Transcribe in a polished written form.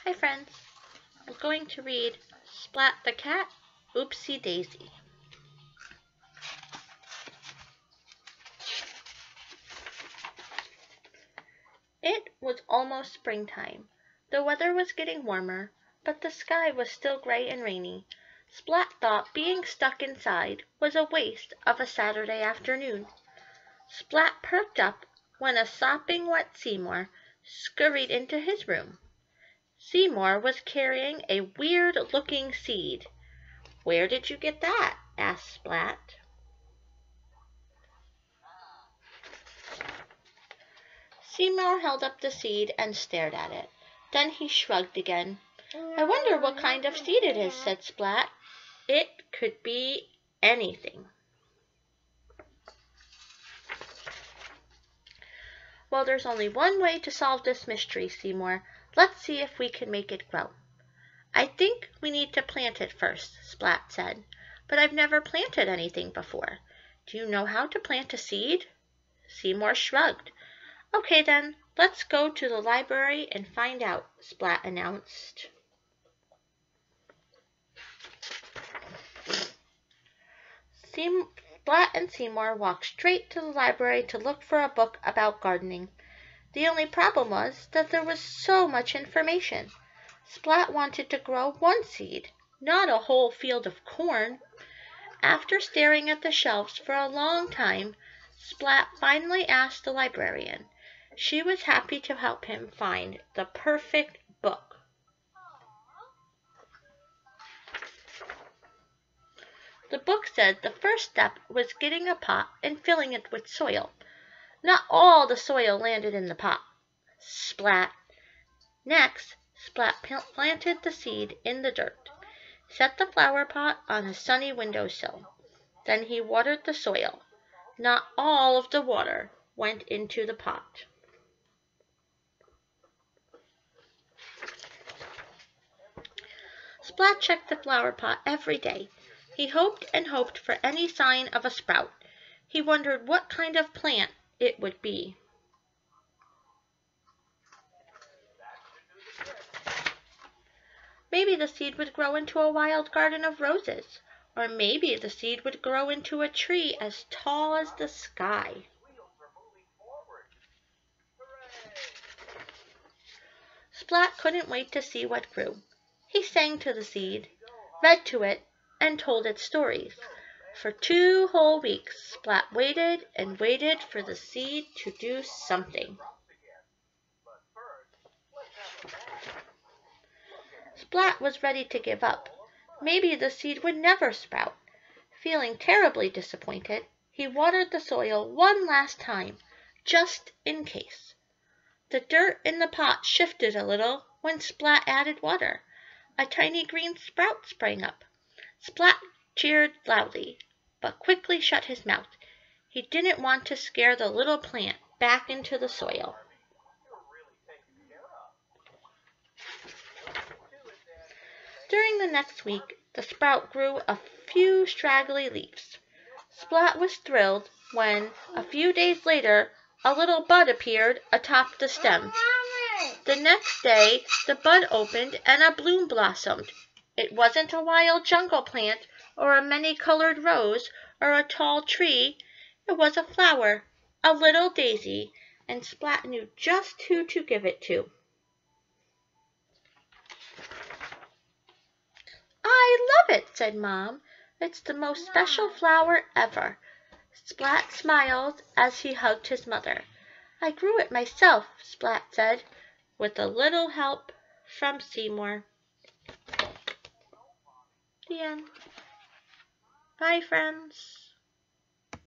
Hi friends, I'm going to read Splat the Cat, Oopsie Daisy. It was almost springtime. The weather was getting warmer, but the sky was still gray and rainy. Splat thought being stuck inside was a waste of a Saturday afternoon. Splat perked up when a sopping wet Seymour scurried into his room. Seymour was carrying a weird-looking seed. "Where did you get that?" asked Splat. Seymour held up the seed and stared at it. Then he shrugged again. "I wonder what kind of seed it is," said Splat. "It could be anything." "Well, there's only one way to solve this mystery, Seymour. Let's see if we can make it grow." "I think we need to plant it first," Splat said. "But I've never planted anything before. Do you know how to plant a seed?" Seymour shrugged. "Okay then, let's go to the library and find out," Splat announced. Splat and Seymour walked straight to the library to look for a book about gardening. The only problem was that there was so much information. Splat wanted to grow one seed, not a whole field of corn. After staring at the shelves for a long time, Splat finally asked the librarian. She was happy to help him find the perfect book. The book said the first step was getting a pot and filling it with soil. Not all the soil landed in the pot. Splat. Next, Splat planted the seed in the dirt. Set the flower pot on a sunny windowsill. Then he watered the soil. Not all of the water went into the pot. Splat checked the flower pot every day. He hoped and hoped for any sign of a sprout. He wondered what kind of plant it would be. Maybe the seed would grow into a wild garden of roses, or maybe the seed would grow into a tree as tall as the sky. Splat couldn't wait to see what grew. He sang to the seed, read to it, and told it stories. For 2 whole weeks, Splat waited and waited for the seed to do something. Splat was ready to give up. Maybe the seed would never sprout. Feeling terribly disappointed, he watered the soil one last time, just in case. The dirt in the pot shifted a little when Splat added water. A tiny green sprout sprang up. Splat cheered loudly, but quickly shut his mouth. He didn't want to scare the little plant back into the soil. During the next week, the sprout grew a few straggly leaves. Splat was thrilled when, a few days later, a little bud appeared atop the stem. The next day, the bud opened and a bloom blossomed. It wasn't a wild jungle plant, or a many-colored rose, or a tall tree. It was a flower, a little daisy, and Splat knew just who to give it to. "I love it," said Mom. "It's the most special flower ever." Splat smiled as he hugged his mother. "I grew it myself," Splat said, "with a little help from Seymour." The end. Bye, friends.